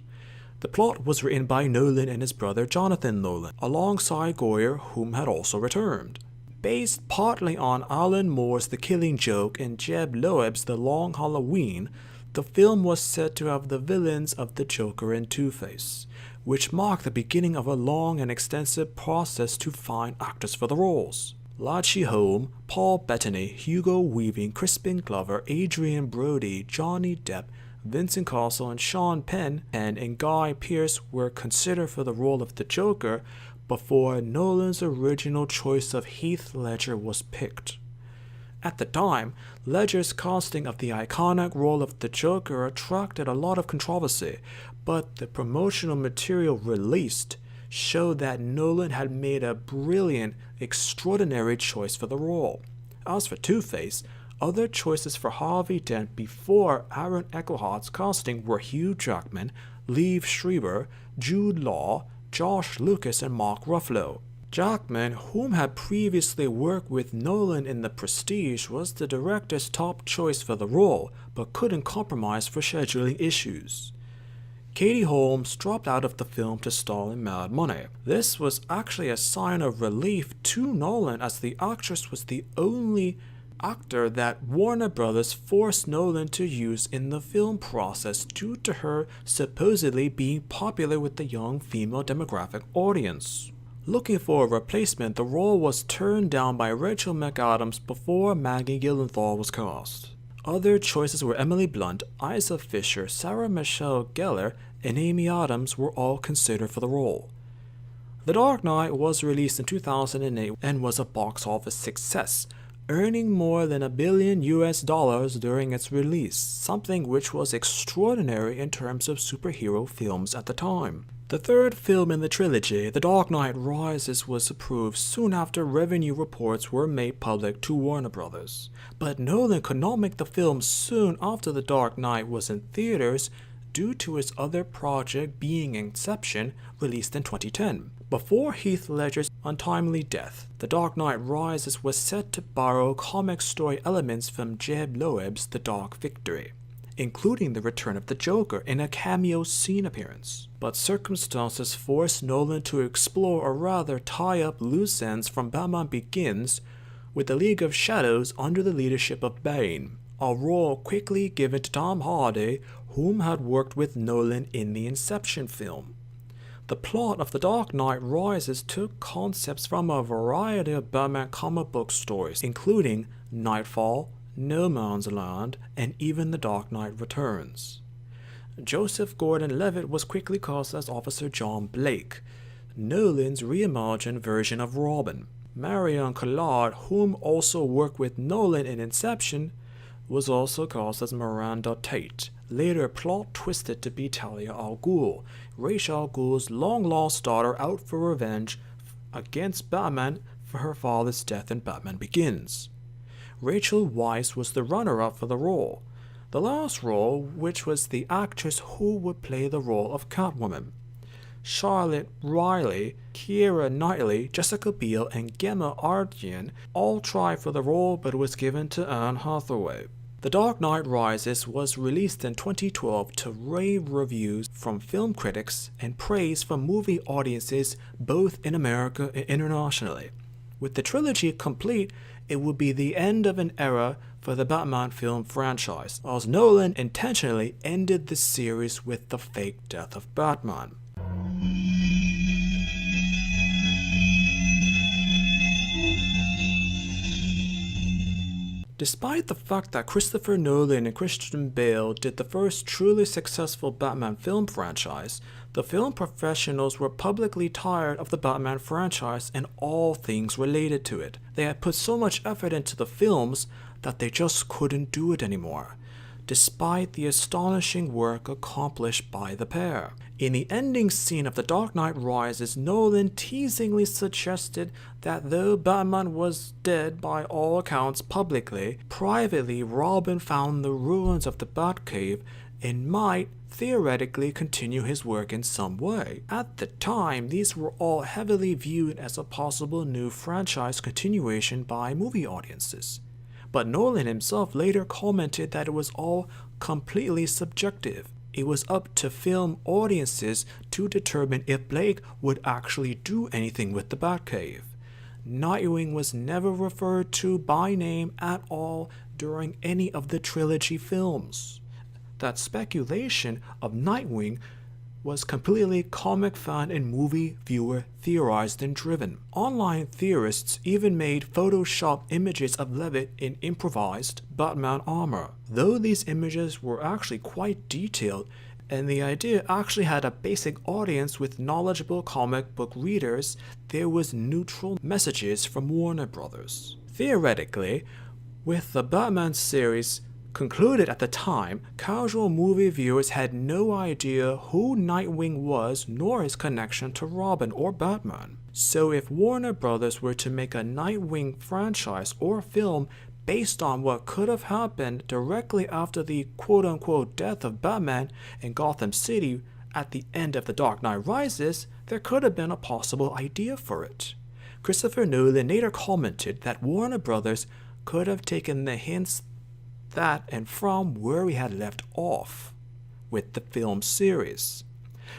The plot was written by Nolan and his brother Jonathan Nolan, alongside Goyer, whom had also returned. Based partly on Alan Moore's The Killing Joke and Jeb Loeb's The Long Halloween, the film was said to have the villains of the Joker and Two-Face, which marked the beginning of a long and extensive process to find actors for the roles. Lachi Holm, Paul Bettany, Hugo Weaving, Crispin Glover, Adrian Brody, Johnny Depp, Vincent Cassel, and Sean Penn and Guy Pearce were considered for the role of the Joker before Nolan's original choice of Heath Ledger was picked. At the time, Ledger's casting of the iconic role of the Joker attracted a lot of controversy, but the promotional material released showed that Nolan had made a brilliant, extraordinary choice for the role. As for Two-Face, other choices for Harvey Dent before Aaron Eckhart's casting were Hugh Jackman, Liev Schreiber, Jude Law, Josh Lucas, and Mark Ruffalo. Jackman, whom had previously worked with Nolan in The Prestige, was the director's top choice for the role, but couldn't compromise for scheduling issues. Katie Holmes dropped out of the film to star in Mad Money. This was actually a sign of relief to Nolan, as the actress was the only actor that Warner Brothers forced Nolan to use in the film process due to her supposedly being popular with the young female demographic audience. Looking for a replacement, the role was turned down by Rachel McAdams before Maggie Gyllenhaal was cast. Other choices were Emily Blunt, Isa Fisher, Sarah Michelle Gellar, and Amy Adams were all considered for the role. The Dark Knight was released in 2008 and was a box office success, earning more than $1 billion during its release, something which was extraordinary in terms of superhero films at the time. The third film in the trilogy, The Dark Knight Rises, was approved soon after revenue reports were made public to Warner Bros. But Nolan could not make the film soon after The Dark Knight was in theaters due to his other project being Inception, released in 2010. Before Heath Ledger's untimely death, The Dark Knight Rises was set to borrow comic story elements from Jeb Loeb's The Dark Victory, including the return of the Joker in a cameo scene appearance. But circumstances forced Nolan to explore or rather tie up loose ends from Batman Begins with the League of Shadows under the leadership of Bane, a role quickly given to Tom Hardy, whom had worked with Nolan in the Inception film. The plot of The Dark Knight Rises took concepts from a variety of Batman comic book stories, including Nightfall, No Man's Land, and even The Dark Knight Returns. Joseph Gordon-Levitt was quickly cast as Officer John Blake, Nolan's reimagined version of Robin. Marion Cotillard, whom also worked with Nolan in Inception, was also cast as Miranda Tate, later plot twisted to be Talia al Ghul, Ra's al Ghul's long-lost daughter out for revenge against Batman for her father's death in Batman Begins. Rachel Weisz was the runner-up for the role, the last role which was the actress who would play the role of Catwoman. Charlotte Riley, Keira Knightley, Jessica Biel, and Gemma Arterton all tried for the role but was given to Anne Hathaway. The Dark Knight Rises was released in 2012 to rave reviews from film critics and praise from movie audiences both in America and internationally. With the trilogy complete, it would be the end of an era for the Batman film franchise, as Nolan intentionally ended the series with the fake death of Batman. Despite the fact that Christopher Nolan and Christian Bale did the first truly successful Batman film franchise, the film professionals were publicly tired of the Batman franchise and all things related to it. They had put so much effort into the films that they just couldn't do it anymore, despite the astonishing work accomplished by the pair. In the ending scene of The Dark Knight Rises, Nolan teasingly suggested that though Batman was dead by all accounts publicly, privately Robin found the ruins of the Batcave and might theoretically continue his work in some way. At the time, these were all heavily viewed as a possible new franchise continuation by movie audiences. But Nolan himself later commented that it was all completely subjective. It was up to film audiences to determine if Blake would actually do anything with the Batcave. Nightwing was never referred to by name at all during any of the trilogy films. That speculation of Nightwing was completely comic fan and movie viewer theorized and driven. Online theorists even made Photoshop images of Levitt in improvised Batman armor, though these images were actually quite detailed and the idea actually had a basic audience with knowledgeable comic book readers. There was neutral messages from Warner Bros. Theoretically, with the Batman series concluded at the time, casual movie viewers had no idea who Nightwing was nor his connection to Robin or Batman. So if Warner Brothers were to make a Nightwing franchise or film based on what could have happened directly after the quote-unquote death of Batman in Gotham City at the end of The Dark Knight Rises, there could have been a possible idea for it. Christopher Nolan later commented that Warner Brothers could have taken the hints that and from where we had left off with the film series,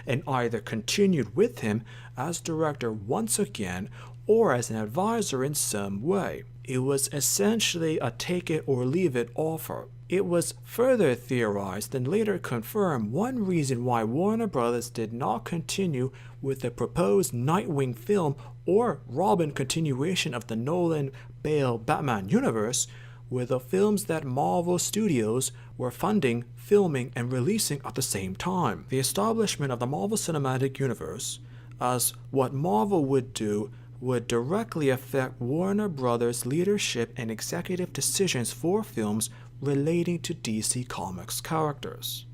and either continued with him as director once again or as an advisor in some way. It was essentially a take it or leave it offer. It was further theorized and later confirmed one reason why Warner Brothers did not continue with the proposed Nightwing film or Robin continuation of the Nolan-Bale Batman universe were the films that Marvel Studios were funding, filming, and releasing at the same time. The establishment of the Marvel Cinematic Universe as what Marvel would do would directly affect Warner Brothers' leadership and executive decisions for films relating to DC Comics characters.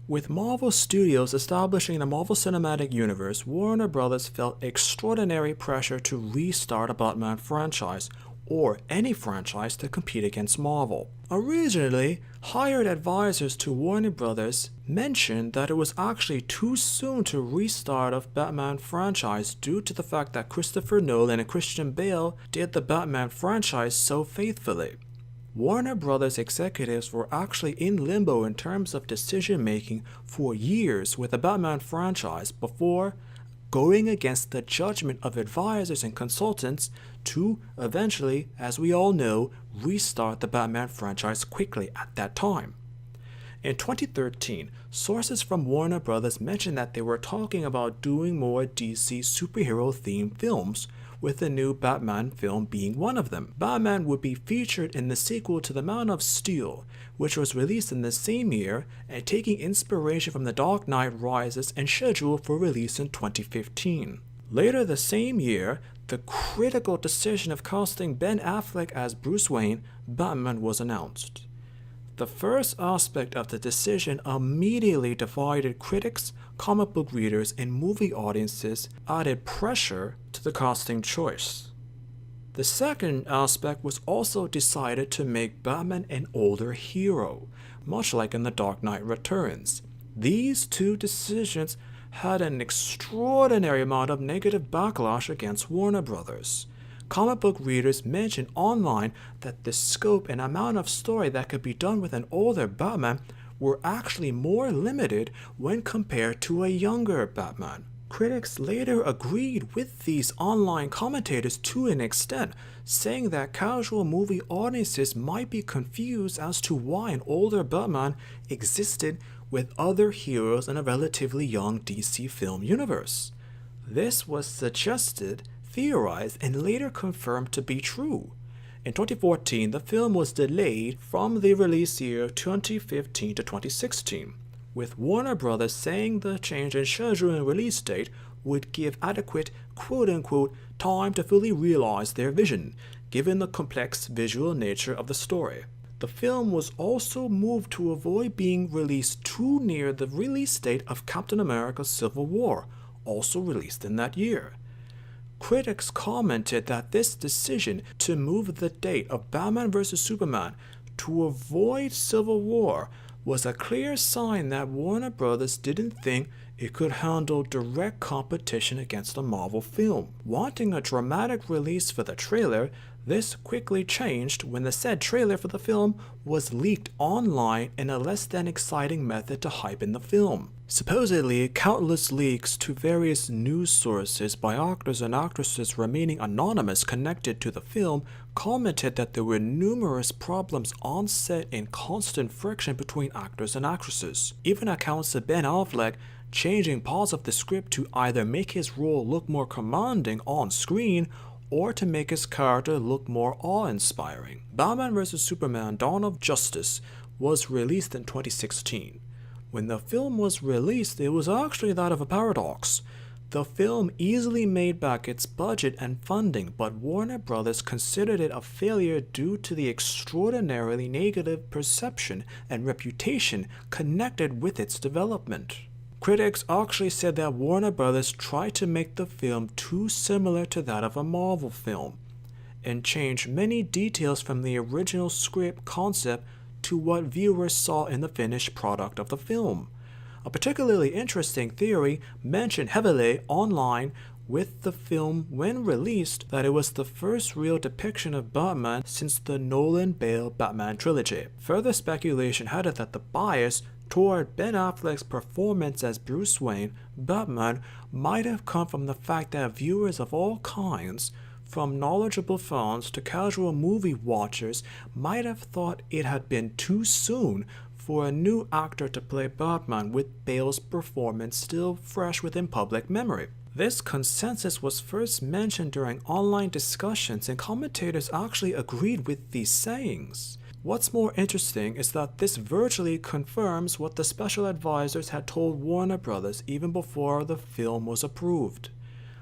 With Marvel Studios establishing the Marvel Cinematic Universe, Warner Brothers felt extraordinary pressure to restart a Batman franchise, or any franchise to compete against Marvel. Originally, hired advisors to Warner Brothers mentioned that it was actually too soon to restart a Batman franchise due to the fact that Christopher Nolan and Christian Bale did the Batman franchise so faithfully. Warner Brothers executives were actually in limbo in terms of decision making for years with the Batman franchise before going against the judgment of advisors and consultants to eventually, as we all know, restart the Batman franchise quickly at that time. In 2013, sources from Warner Brothers mentioned that they were talking about doing more DC superhero-themed films, with the new Batman film being one of them. Batman would be featured in the sequel to The Man of Steel, which was released in the same year and taking inspiration from The Dark Knight Rises and scheduled for release in 2015. Later the same year, the critical decision of casting Ben Affleck as Bruce Wayne, Batman, was announced. The first aspect of the decision immediately divided critics, comic book readers, and movie audiences, added pressure to the casting choice. The second aspect was also decided to make Batman an older hero, much like in The Dark Knight Returns. These two decisions had an extraordinary amount of negative backlash against Warner Brothers. Comic book readers mentioned online that the scope and amount of story that could be done with an older Batman were actually more limited when compared to a younger Batman. Critics later agreed with these online commentators to an extent, saying that casual movie audiences might be confused as to why an older Batman existed with other heroes in a relatively young DC film universe. This was suggested, theorized, and later confirmed to be true. In 2014, the film was delayed from the release year 2015 to 2016, with Warner Brothers saying the change in schedule and release date would give adequate quote-unquote time to fully realize their vision, given the complex visual nature of the story. The film was also moved to avoid being released too near the release date of Captain America: Civil War, also released in that year. Critics commented that this decision to move the date of Batman vs. Superman to avoid Civil War was a clear sign that Warner Brothers didn't think it could handle direct competition against a Marvel film. Wanting a dramatic release for the trailer, this quickly changed when the said trailer for the film was leaked online in a less than exciting method to hype in the film. Supposedly, countless leaks to various news sources by actors and actresses remaining anonymous connected to the film commented that there were numerous problems on set and constant friction between actors and actresses. Even accounts of Ben Affleck changing parts of the script to either make his role look more commanding on screen or to make his character look more awe-inspiring. Batman vs. Superman: Dawn of Justice was released in 2016. When the film was released, it was actually that of a paradox. The film easily made back its budget and funding, but Warner Brothers considered it a failure due to the extraordinarily negative perception and reputation connected with its development. Critics actually said that Warner Brothers tried to make the film too similar to that of a Marvel film, and changed many details from the original script concept to what viewers saw in the finished product of the film. A particularly interesting theory mentioned heavily online with the film when released that it was the first real depiction of Batman since the Nolan-Bale Batman trilogy. Further speculation had it that the bias toward Ben Affleck's performance as Bruce Wayne, Batman, might have come from the fact that viewers of all kinds, from knowledgeable fans to casual movie watchers, might have thought it had been too soon for a new actor to play Batman with Bale's performance still fresh within public memory. This consensus was first mentioned during online discussions, and commentators actually agreed with these sayings. What's more interesting is that this virtually confirms what the special advisors had told Warner Brothers even before the film was approved,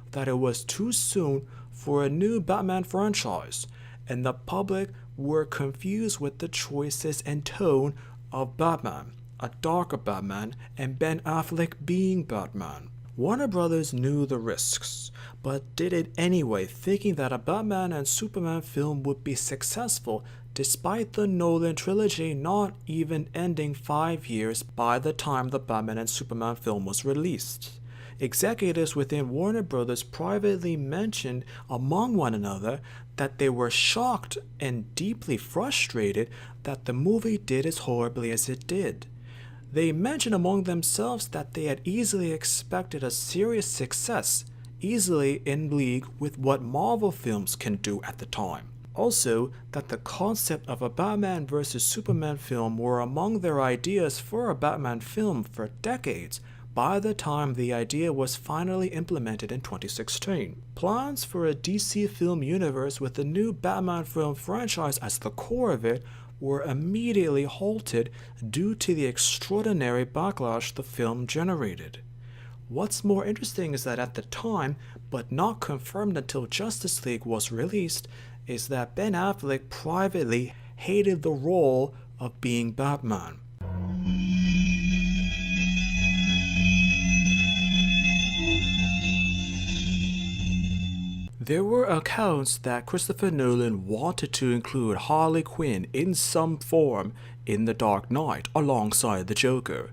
that it was too soon for a new Batman franchise, and the public were confused with the choices and tone of Batman, a darker Batman, and Ben Affleck being Batman. Warner Brothers knew the risks, but did it anyway, thinking that a Batman and Superman film would be successful despite the Nolan trilogy not even ending 5 years by the time the Batman and Superman film was released. Executives within Warner Brothers privately mentioned among one another that they were shocked and deeply frustrated that the movie did as horribly as it did. They mentioned among themselves that they had easily expected a serious success, easily in league with what Marvel films can do at the time. Also, that the concept of a Batman vs. Superman film were among their ideas for a Batman film for decades by the time the idea was finally implemented in 2016. Plans for a DC film universe with the new Batman film franchise as the core of it were immediately halted due to the extraordinary backlash the film generated. What's more interesting is that at the time, but not confirmed until Justice League was released, is that Ben Affleck privately hated the role of being Batman. There were accounts that Christopher Nolan wanted to include Harley Quinn in some form in The Dark Knight alongside the Joker,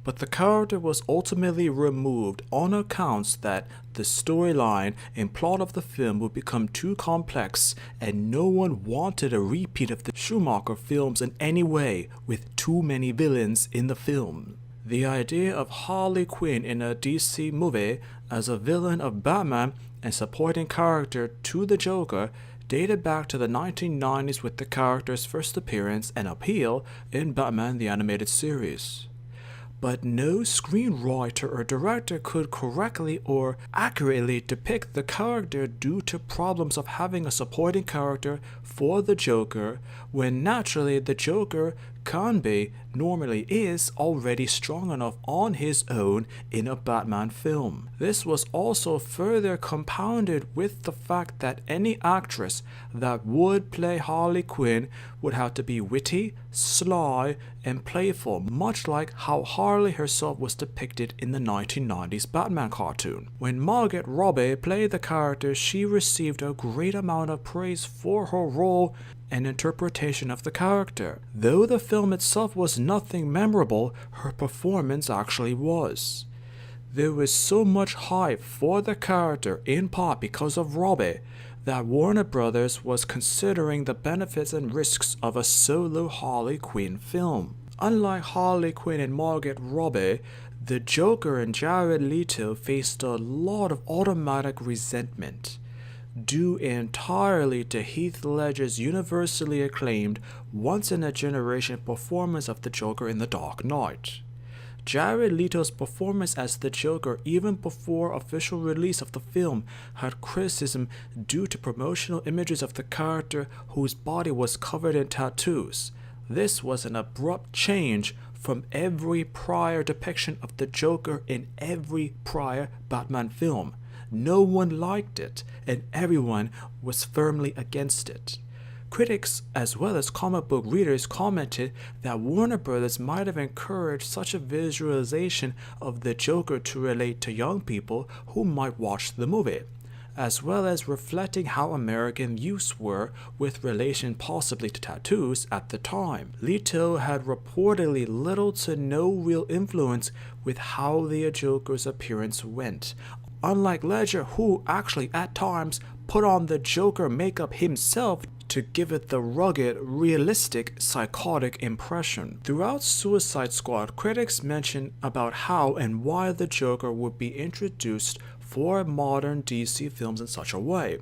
but the character was ultimately removed on accounts that the storyline and plot of the film would become too complex, and no one wanted a repeat of the Schumacher films in any way with too many villains in the film. The idea of Harley Quinn in a DC movie as a villain of Batman and supporting character to the Joker dated back to the 1990s with the character's first appearance and appeal in Batman the Animated Series. But no screenwriter or director could correctly or accurately depict the character due to problems of having a supporting character for the Joker, when naturally the Joker normally is already strong enough on his own in a Batman film. This was also further compounded with the fact that any actress that would play Harley Quinn would have to be witty, sly, and playful, much like how Harley herself was depicted in the 1990s Batman cartoon. When Margot Robbie played the character, she received a great amount of praise for her role and interpretation of the character. Though the film itself was nothing memorable, her performance actually was. There was so much hype for the character, in part because of Robbie, that Warner Brothers was considering the benefits and risks of a solo Harley Quinn film. Unlike Harley Quinn and Margot Robbie, the Joker and Jared Leto faced a lot of automatic resentment, due entirely to Heath Ledger's universally acclaimed once-in-a-generation performance of the Joker in The Dark Knight. Jared Leto's performance as the Joker, even before official release of the film, had criticism due to promotional images of the character whose body was covered in tattoos. This was an abrupt change from every prior depiction of the Joker in every prior Batman film. No one liked it, and everyone was firmly against it. Critics, as well as comic book readers, commented that Warner Brothers might have encouraged such a visualization of the Joker to relate to young people who might watch the movie, as well as reflecting how American youths were with relation possibly to tattoos at the time. Leto had reportedly little to no real influence with how the Joker's appearance went, unlike Ledger, who actually at times put on the Joker makeup himself to give it the rugged, realistic, psychotic impression. Throughout Suicide Squad, critics mentioned about how and why the Joker would be introduced for modern DC films in such a way.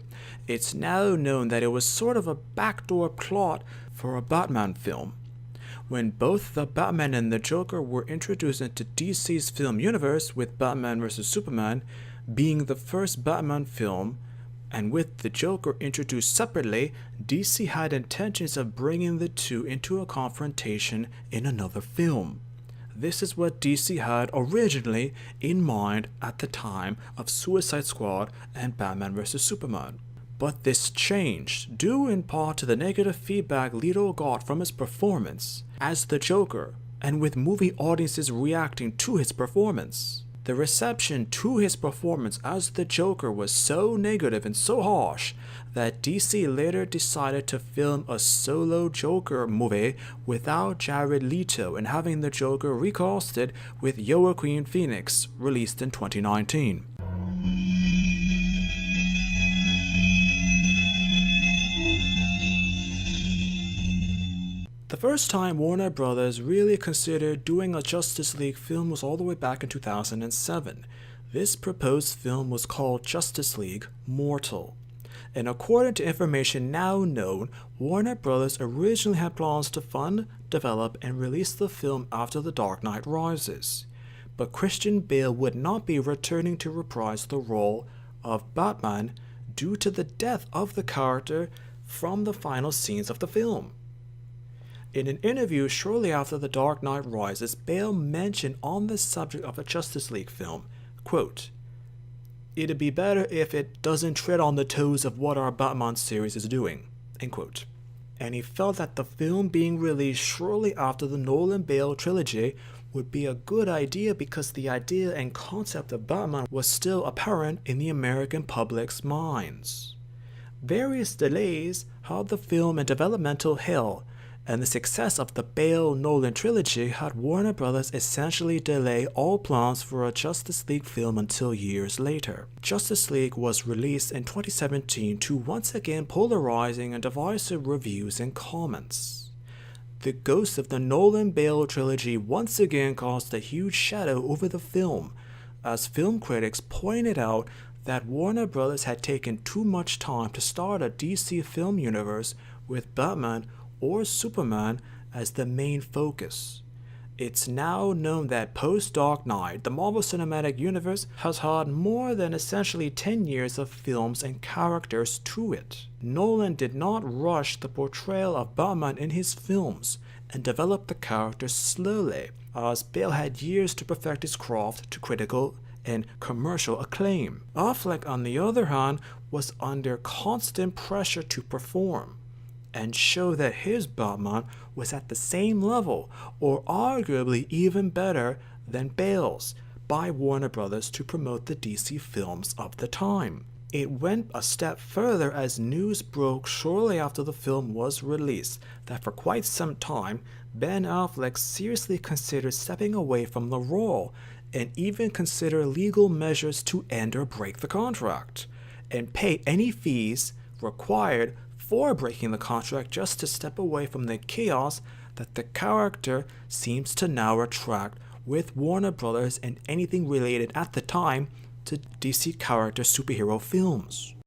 It's now known that it was sort of a backdoor plot for a Batman film. when both the Batman and the Joker were introduced into DC's film universe, with Batman vs. Superman being the first Batman film, and with the Joker introduced separately, DC had intentions of bringing the two into a confrontation in another film. This is what DC had originally in mind at the time of Suicide Squad and Batman vs. Superman. But this changed, due in part to the negative feedback Leto got from his performance as the Joker, and with movie audiences reacting to his performance. The reception to his performance as the Joker was so negative and so harsh that DC later decided to film a solo Joker movie without Jared Leto and having the Joker recasted with Joaquin Phoenix, released in 2019. The first time Warner Brothers really considered doing a Justice League film was all the way back in 2007. This proposed film was called Justice League Mortal. And according to information now known, Warner Brothers originally had plans to fund, develop, and release the film after The Dark Knight Rises. But Christian Bale would not be returning to reprise the role of Batman due to the death of the character from the final scenes of the film. In an interview shortly after The Dark Knight Rises, Bale mentioned on the subject of a Justice League film, quote, "It'd be better if it doesn't tread on the toes of what our Batman series is doing," end quote. And he felt that the film being released shortly after the Nolan-Bale trilogy would be a good idea because the idea and concept of Batman was still apparent in the American public's minds. Various delays had the film in developmental hell, and the success of the Bale-Nolan trilogy had Warner Brothers essentially delay all plans for a Justice League film until years later. Justice League was released in 2017 to once again polarizing and divisive reviews and comments. The ghost of the Nolan-Bale trilogy once again cast a huge shadow over the film, as film critics pointed out that Warner Brothers had taken too much time to start a DC film universe with Batman or Superman as the main focus. It's now known that post-Dark Knight, the Marvel Cinematic Universe has had more than essentially 10 years of films and characters to it. Nolan did not rush the portrayal of Batman in his films and developed the character slowly, as Bale had years to perfect his craft to critical and commercial acclaim. Affleck, on the other hand, was under constant pressure to perform and show that his Batman was at the same level, or arguably even better than Bale's, by Warner Brothers to promote the DC films of the time. It went a step further as news broke shortly after the film was released that for quite some time, Ben Affleck seriously considered stepping away from the role and even considered legal measures to end or break the contract and pay any fees required for breaking the contract just to step away from the chaos that the character seems to now attract with Warner Brothers and anything related at the time to DC character superhero films.